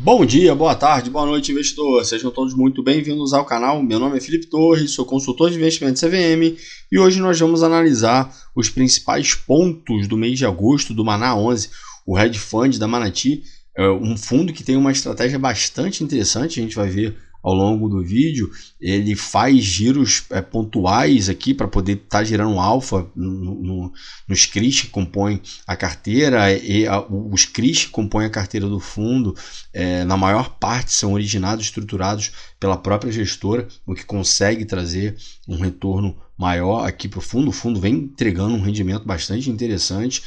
Bom dia, boa tarde, boa noite, investidor. Sejam todos muito bem-vindos ao canal. Meu nome é Felipe Torres, sou consultor de investimentos CVM e hoje nós vamos analisar os principais pontos do mês de agosto do Maná 11, o Hedge Fund da Manati, um fundo que tem uma estratégia bastante interessante, a gente vai ver ao longo do vídeo. Ele faz giros pontuais aqui para poder estar gerando alfa nos CRIs que compõem a carteira, e os CRIs que compõem a carteira do fundo, na maior parte são originados, estruturados pela própria gestora, o que consegue trazer um retorno maior aqui para o fundo. O fundo vem entregando um rendimento bastante interessante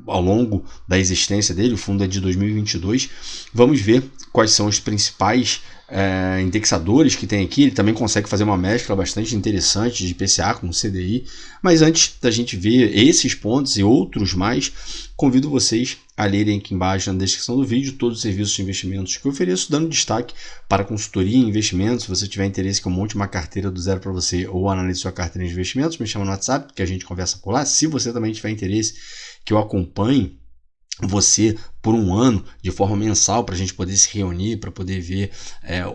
ao longo da existência dele. O fundo é de 2022. Vamos ver quais são os principais indexadores que tem aqui. Ele também consegue fazer uma mescla bastante interessante de IPCA com CDI. Mas antes da gente ver esses pontos e outros mais, convido vocês a lerem aqui embaixo na descrição do vídeo todos os serviços de investimentos que eu ofereço, dando destaque para consultoria em investimentos. Se você tiver interesse que eu monte uma carteira do zero para você ou analise sua carteira de investimentos, me chama no WhatsApp que a gente conversa por lá. Se você também tiver interesse que eu acompanhe você por um ano de forma mensal para a gente poder se reunir, para poder ver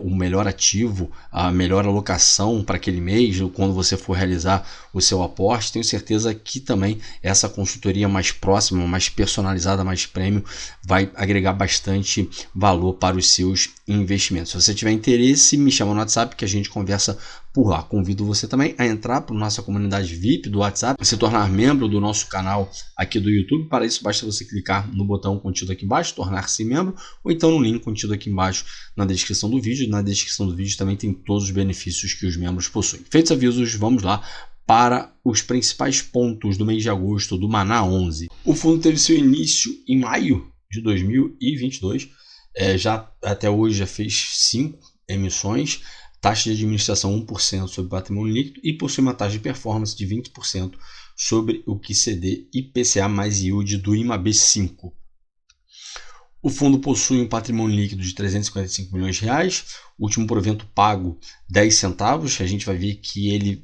o melhor ativo, a melhor alocação para aquele mês, quando você for realizar o seu aporte, tenho certeza que também essa consultoria mais próxima, mais personalizada, mais premium, vai agregar bastante valor para os seus investimentos. Se você tiver interesse, me chama no WhatsApp que a gente conversa por lá. Convido você também a entrar para a nossa comunidade VIP do WhatsApp, se tornar membro do nosso canal aqui do YouTube. Para isso, basta você clicar no botão contido aqui embaixo, tornar-se membro, ou então no link contido aqui embaixo na descrição do vídeo. Na descrição do vídeo também tem todos os benefícios que os membros possuem. Feitos avisos, vamos lá para os principais pontos do mês de agosto do Maná 11. O fundo teve seu início em maio de 2022, já até hoje já fez 5 emissões, taxa de administração 1% sobre patrimônio líquido e possui uma taxa de performance de 20% sobre o QCD IPCA mais yield do IMAB5. O fundo possui um patrimônio líquido de 355 milhões de reais, o último provento pago 10 centavos. A gente vai ver que ele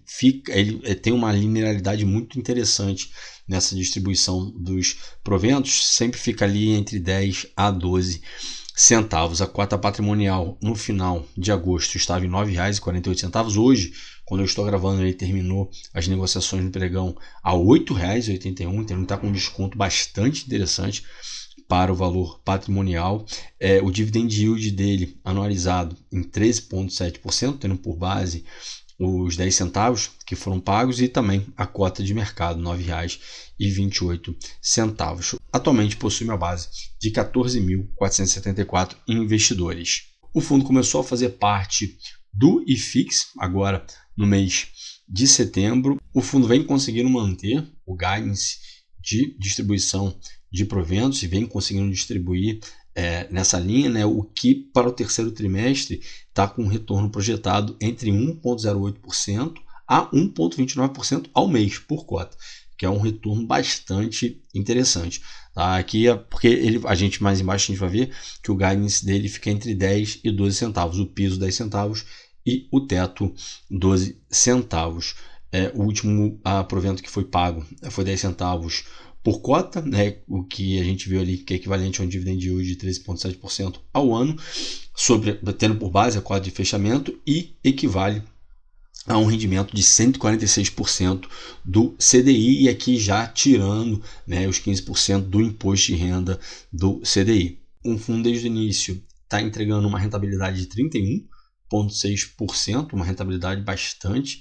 tem uma linearidade muito interessante nessa distribuição dos proventos, sempre fica ali entre 10 a 12 centavos. A cota patrimonial no final de agosto estava em R$ 9,48. Hoje, quando eu estou gravando, ele terminou as negociações no pregão a R$ 8,81, então ele está com um desconto bastante interessante para o valor patrimonial. O dividend yield dele anualizado em 13,7%, tendo por base os 10 centavos que foram pagos e também a cota de mercado, R$ 9,28. Atualmente possui uma base de 14.474 investidores. O fundo começou a fazer parte do IFIX agora no mês de setembro. O fundo vem conseguindo manter o guidance de distribuição de proventos e vem conseguindo distribuir nessa linha, né, o que para o terceiro trimestre está com um retorno projetado entre 1,08% a 1,29% ao mês por cota, que é um retorno bastante interessante. Tá? Aqui é porque mais embaixo a gente vai ver que o guidance dele fica entre 10 e 12 centavos, o piso 10 centavos e o teto 12 centavos. O último provento que foi pago foi 10 centavos por cota, né, o que a gente viu ali que é equivalente a um dividend yield de 13,7% ao ano, tendo por base a cota de fechamento, e equivale a um rendimento de 146% do CDI, e aqui já tirando, né, os 15% do imposto de renda do CDI. Um fundo desde o início está entregando uma rentabilidade de 31,6%, uma rentabilidade bastante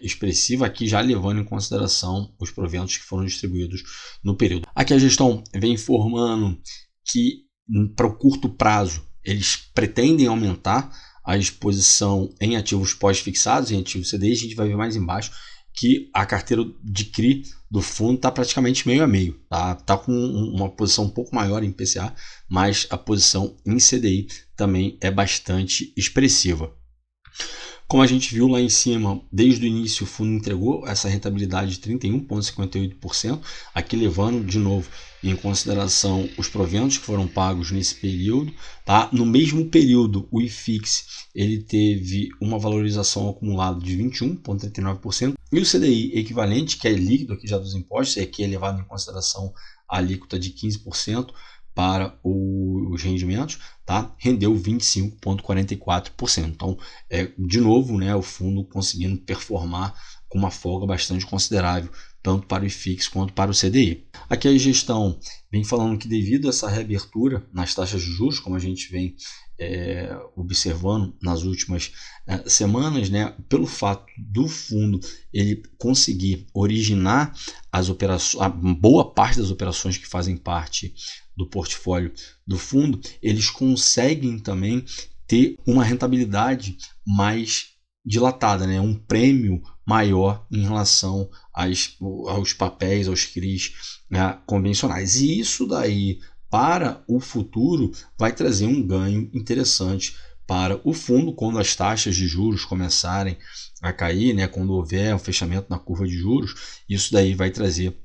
expressiva, aqui já levando em consideração os proventos que foram distribuídos no período. Aqui a gestão vem informando que para o curto prazo eles pretendem aumentar a exposição em ativos pós-fixados, em ativos CDI. A gente vai ver mais embaixo que a carteira de CRI do fundo está praticamente meio a meio, tá com uma posição um pouco maior em IPCA, mas a posição em CDI também é bastante expressiva. Como a gente viu lá em cima, desde o início o fundo entregou essa rentabilidade de 31,58%, aqui levando de novo em consideração os proventos que foram pagos nesse período. Tá? No mesmo período, o IFIX ele teve uma valorização acumulada de 21,39%, e o CDI equivalente, que é líquido aqui já dos impostos, aqui é levado em consideração a alíquota de 15%, para os rendimentos, tá? Rendeu 25,44%. Então, de novo, né, o fundo conseguindo performar com uma folga bastante considerável, tanto para o IFIX quanto para o CDI. Aqui a gestão vem falando que devido a essa reabertura nas taxas de juros, como a gente vem observando nas últimas semanas, né, pelo fato do fundo ele conseguir originar as operações, a boa parte das operações que fazem parte do portfólio do fundo, eles conseguem também ter uma rentabilidade mais dilatada, né, um prêmio maior em relação aos papéis, aos CRIs, né, convencionais. E isso daí, para o futuro, vai trazer um ganho interessante para o fundo quando as taxas de juros começarem a cair, né, quando houver um fechamento na curva de juros. Isso daí vai trazer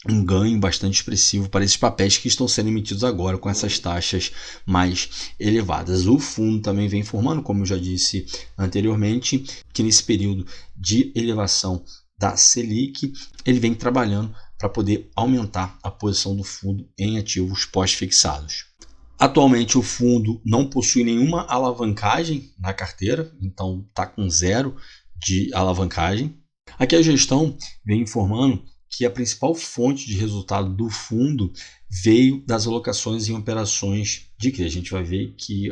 um ganho bastante expressivo para esses papéis que estão sendo emitidos agora com essas taxas mais elevadas. O fundo também vem informando, como eu já disse anteriormente, que nesse período de elevação da Selic, ele vem trabalhando para poder aumentar a posição do fundo em ativos pós-fixados. Atualmente o fundo não possui nenhuma alavancagem na carteira, então está com 0 de alavancagem. Aqui a gestão vem informando que a principal fonte de resultado do fundo veio das alocações em operações de CRI. A gente vai ver que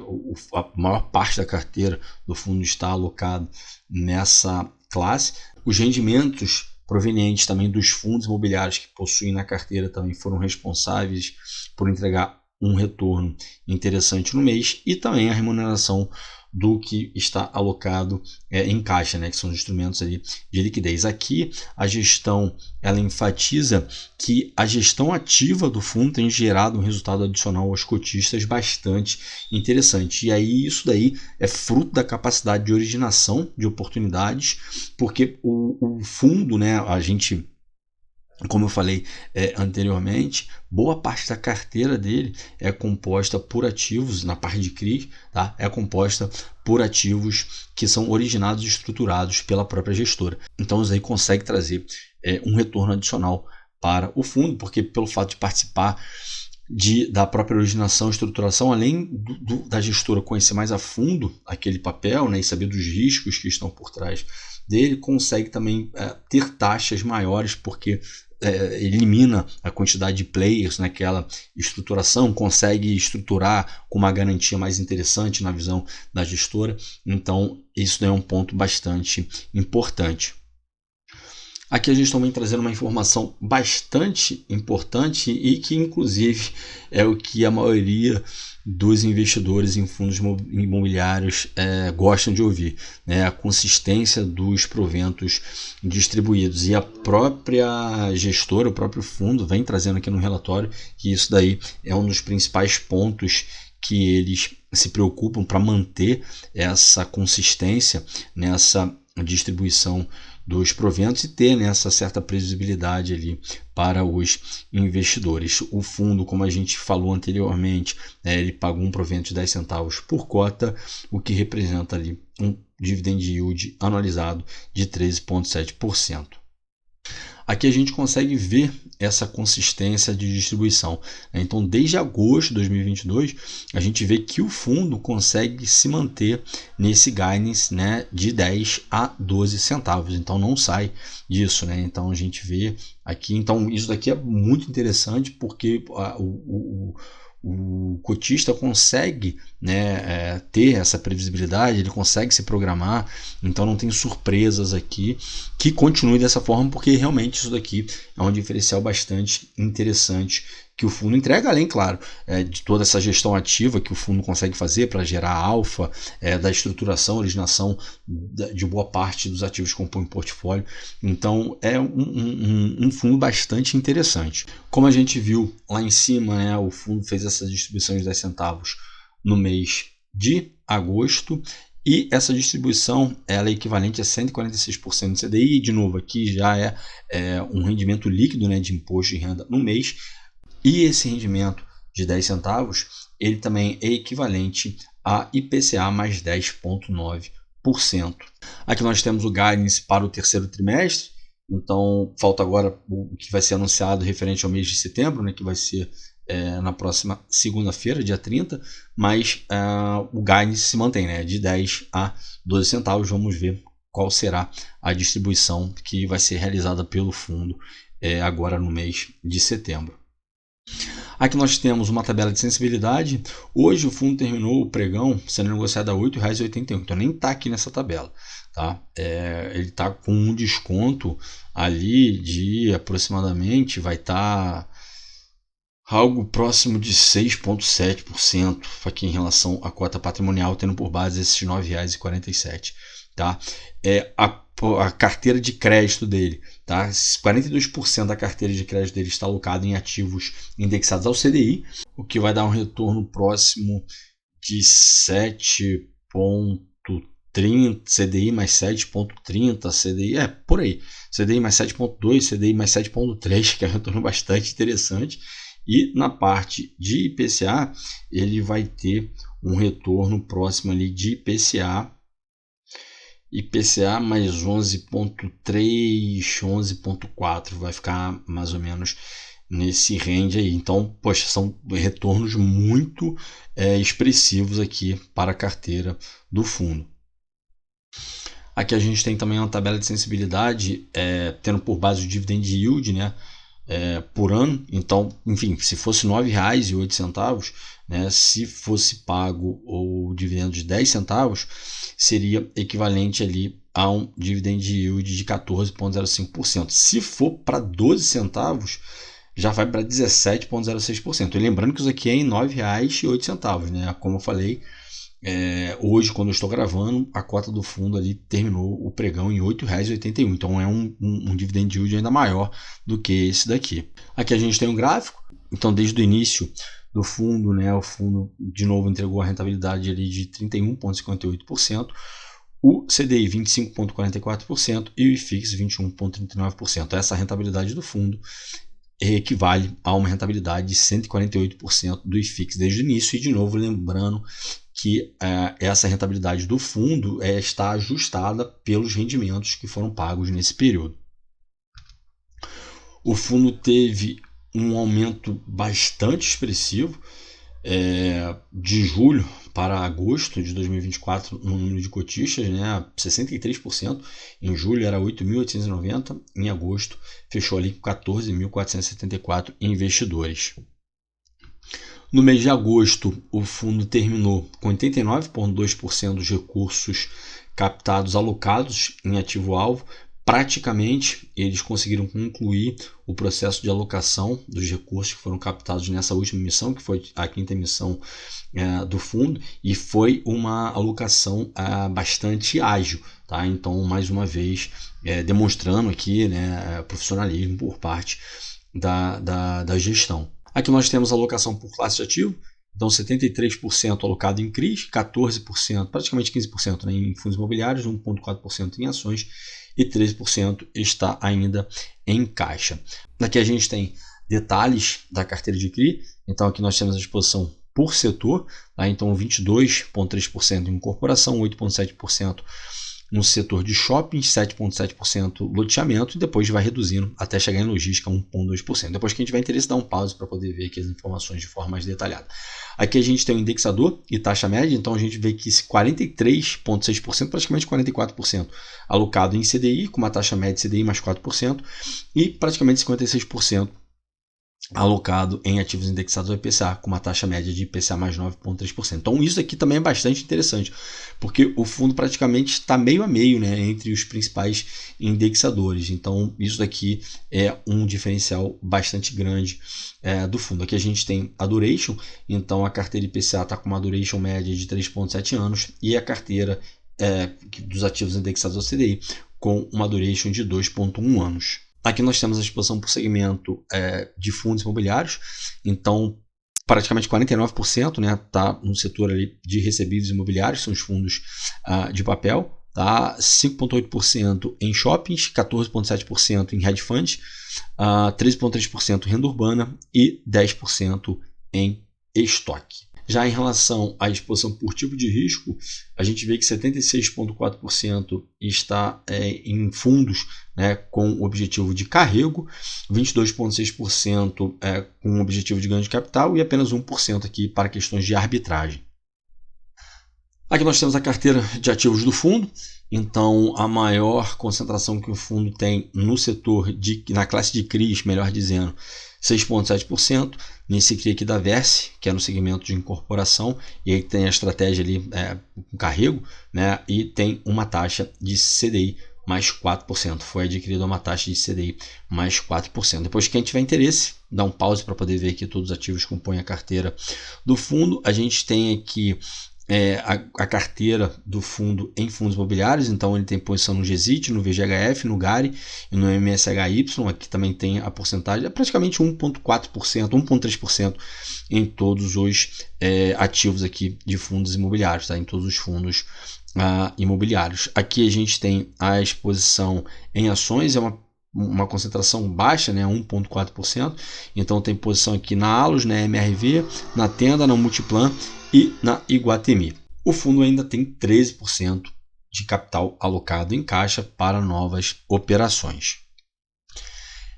a maior parte da carteira do fundo está alocado nessa classe. Os rendimentos provenientes também dos fundos imobiliários que possuem na carteira também foram responsáveis por entregar um retorno interessante no mês, e também a remuneração do que está alocado em caixa, né, que são os instrumentos ali de liquidez. Aqui a gestão ela enfatiza que a gestão ativa do fundo tem gerado um resultado adicional aos cotistas bastante interessante. E aí isso daí é fruto da capacidade de originação de oportunidades, porque o fundo, né, a gente, como eu falei anteriormente, boa parte da carteira dele é composta por ativos, na parte de CRI, tá? É composta por ativos que são originados e estruturados pela própria gestora. Então isso aí consegue trazer um retorno adicional para o fundo, porque pelo fato de participar da própria originação e estruturação, além da gestora conhecer mais a fundo aquele papel, né, e saber dos riscos que estão por trás dele, consegue também ter taxas maiores, porque elimina a quantidade de players naquela estruturação, consegue estruturar com uma garantia mais interessante na visão da gestora. Então isso é um ponto bastante importante. Aqui a gente também trazendo uma informação bastante importante e que inclusive é o que a maioria dos investidores em fundos imobiliários gostam de ouvir, né? A consistência dos proventos distribuídos. E a própria gestora, o próprio fundo vem trazendo aqui no relatório que isso daí é um dos principais pontos que eles se preocupam para manter essa consistência nessa distribuição dos proventos e ter, né, essa certa previsibilidade ali para os investidores. O fundo, como a gente falou anteriormente, ele pagou um provento de 10 centavos por cota, o que representa ali um dividend yield anualizado de 13,7%. Aqui a gente consegue ver essa consistência de distribuição. Então, desde agosto de 2022, a gente vê que o fundo consegue se manter nesse guidance, né, de 10 a 12 centavos. Então, não sai disso, né? Então, a gente vê aqui. Então, isso daqui é muito interessante porque o cotista consegue, né, ter essa previsibilidade, ele consegue se programar, então não tem surpresas aqui, que continue dessa forma, porque realmente isso daqui é um diferencial bastante interessante que o fundo entrega, além, claro, de toda essa gestão ativa que o fundo consegue fazer para gerar alfa, da estruturação, originação de boa parte dos ativos que compõem o portfólio. Então é um fundo bastante interessante. Como a gente viu lá em cima, né, o fundo fez essa distribuição de 10 centavos no mês de agosto, e essa distribuição ela é equivalente a 146% do CDI. De novo, aqui já é um rendimento líquido, né, de imposto de renda no mês. E esse rendimento de 10 centavos, ele também é equivalente a IPCA mais 10,9%. Aqui nós temos o guidance para o terceiro trimestre, então falta agora o que vai ser anunciado referente ao mês de setembro, né, que vai ser na próxima segunda-feira, dia 30, mas o guidance se mantém, né, de 10 a 12 centavos. Vamos ver qual será a distribuição que vai ser realizada pelo fundo agora no mês de setembro. Aqui nós temos uma tabela de sensibilidade. Hoje o fundo terminou o pregão sendo negociado a R$ 8,81, então nem está aqui nessa tabela. Tá? Ele está com um desconto ali de aproximadamente, vai estar algo próximo de 6,7% aqui em relação à cota patrimonial, tendo por base esses R$ 9,47. Tá? A carteira de crédito dele, tá? 42% da carteira de crédito dele está alocada em ativos indexados ao CDI, o que vai dar um retorno próximo de 7,30, CDI mais 7,30, CDI, por aí, CDI mais 7,2, CDI mais 7,3, que é um retorno bastante interessante. E na parte de IPCA, ele vai ter um retorno próximo ali de IPCA mais 11,3, 11,4, vai ficar mais ou menos nesse range aí. Então, poxa, são retornos muito expressivos aqui para a carteira do fundo. Aqui a gente tem também uma tabela de sensibilidade, tendo por base o dividend yield, né, por ano. Então, enfim, se fosse R$ 9,08, né, se fosse pago o dividendo de 10 centavos, seria equivalente ali a um dividend yield de 14,05%. Se for para 12 centavos, já vai para 17,06%. E lembrando que isso aqui é em R$ 9,08, né? Como eu falei, hoje, quando eu estou gravando, a cota do fundo ali terminou o pregão em R$ 8,81. Então é um dividend yield ainda maior do que esse daqui. Aqui a gente tem um gráfico. Então, desde o início do fundo, né, o fundo de novo entregou a rentabilidade ali de 31,58%, o CDI 25,44% e o IFIX 21,39%. Essa rentabilidade do fundo equivale a uma rentabilidade de 148% do IFIX desde o início. E de novo lembrando que essa rentabilidade do fundo está ajustada pelos rendimentos que foram pagos nesse período. O fundo teve um aumento bastante expressivo de julho para agosto de 2024 no número de cotistas, né, 63%. Em julho era 8.890, em agosto fechou ali com 14.474 investidores. No mês de agosto, o fundo terminou com 89,2% dos recursos captados alocados em ativo-alvo. Praticamente, eles conseguiram concluir o processo de alocação dos recursos que foram captados nessa última emissão, que foi a quinta emissão do fundo, e foi uma alocação bastante ágil. Tá? Então, mais uma vez, demonstrando aqui, né, profissionalismo por parte da gestão. Aqui nós temos a alocação por classe de ativo. Então, 73% alocado em CRIs, 14%, praticamente 15%, né, em fundos imobiliários, 1,4% em ações e 13% está ainda em caixa. Aqui a gente tem detalhes da carteira de CRI. Então, aqui nós temos a exposição por setor. Tá? Então, 22,3% em corporação, 8,7% no setor de shopping, 7,7% loteamento, e depois vai reduzindo até chegar em logística, 1,2%. Depois que a gente tiver interesse, dá um pause para poder ver aqui as informações de forma mais detalhada. Aqui a gente tem o indexador e taxa média, então a gente vê que 43,6%, praticamente 44%, alocado em CDI, com uma taxa média de CDI mais 4%, e praticamente 56% alocado em ativos indexados ao IPCA, com uma taxa média de IPCA mais 9,3%. Então isso aqui também é bastante interessante, porque o fundo praticamente está meio a meio, né, entre os principais indexadores. Então isso daqui é um diferencial bastante grande do fundo. Aqui a gente tem a duration, então a carteira IPCA está com uma duration média de 3,7 anos e a carteira dos ativos indexados ao CDI com uma duration de 2,1 anos. Aqui nós temos a exposição por segmento de fundos imobiliários, então praticamente 49%, né, tá no setor ali de recebíveis imobiliários, são os fundos de papel, tá? 5,8% em shoppings, 14,7% em hedge funds, 13,3% em renda urbana e 10% em estoque. Já em relação à exposição por tipo de risco, a gente vê que 76,4% está em fundos, né, com o objetivo de carrego, 22,6% com o objetivo de ganho de capital e apenas 1% aqui para questões de arbitragem. Aqui nós temos a carteira de ativos do fundo. Então, a maior concentração que o fundo tem no setor, na classe de CRIs, melhor dizendo, 6,7%. Nesse CRI aqui da Verse, que é no segmento de incorporação, e aí tem a estratégia ali com carrego, né, e tem uma taxa de CDI mais 4%. Foi adquirida uma taxa de CDI mais 4%. Depois, quem tiver interesse, dá um pause para poder ver aqui todos os ativos que compõem a carteira do fundo. A gente tem aqui a carteira do fundo em fundos imobiliários, então ele tem posição no GZIT, no VGHF, no GARI e no MSHY. Aqui também tem a porcentagem, é praticamente 1,4%, 1,3% em todos os ativos aqui de fundos imobiliários, tá? Em todos os fundos imobiliários. Aqui a gente tem a exposição em ações, é uma concentração baixa, né, 1,4%. Então tem posição aqui na Allos, na MRV, na Tenda, na Multiplan e na Iguatemi. O fundo ainda tem 13% de capital alocado em caixa para novas operações.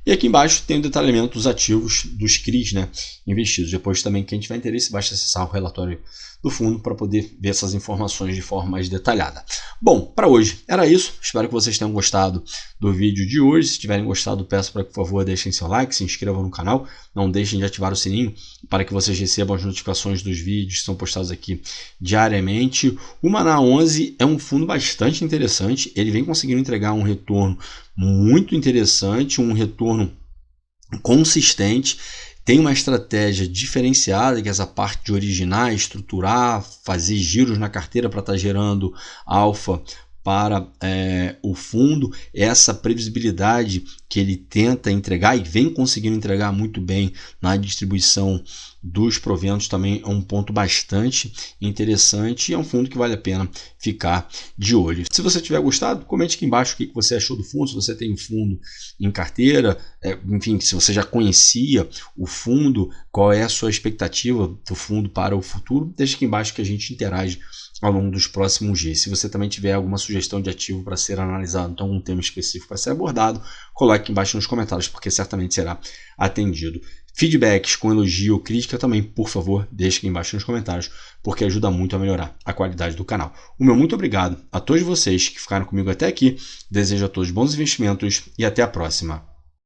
E aqui embaixo tem o detalhamento dos ativos dos CRIs, né, investidos. Depois também, quem tiver interesse, basta acessar o relatório do fundo para poder ver essas informações de forma mais detalhada. Bom, para hoje era isso. Espero que vocês tenham gostado do vídeo de hoje. Se tiverem gostado, peço para que, por favor, deixem seu like, se inscrevam no canal. Não deixem de ativar o sininho para que vocês recebam as notificações dos vídeos que são postados aqui diariamente. O Maná 11 é um fundo bastante interessante. Ele vem conseguindo entregar um retorno muito interessante, um retorno consistente. Tem uma estratégia diferenciada, que é essa parte de originar, estruturar, fazer giros na carteira para estar gerando alfa para o fundo. Essa previsibilidade que ele tenta entregar e vem conseguindo entregar muito bem na distribuição dos proventos também é um ponto bastante interessante e é um fundo que vale a pena ficar de olho. Se você tiver gostado, comente aqui embaixo o que você achou do fundo, se você tem um fundo em carteira, enfim, se você já conhecia o fundo, qual é a sua expectativa do fundo para o futuro, deixa aqui embaixo que a gente interage ao longo dos próximos dias. Se você também tiver alguma sugestão de ativo para ser analisado, então algum tema específico para ser abordado, coloque aqui embaixo nos comentários, porque certamente será atendido. Feedbacks com elogio ou crítica também, por favor, deixe aqui embaixo nos comentários, porque ajuda muito a melhorar a qualidade do canal. O meu muito obrigado a todos vocês que ficaram comigo até aqui. Desejo a todos bons investimentos e até a próxima.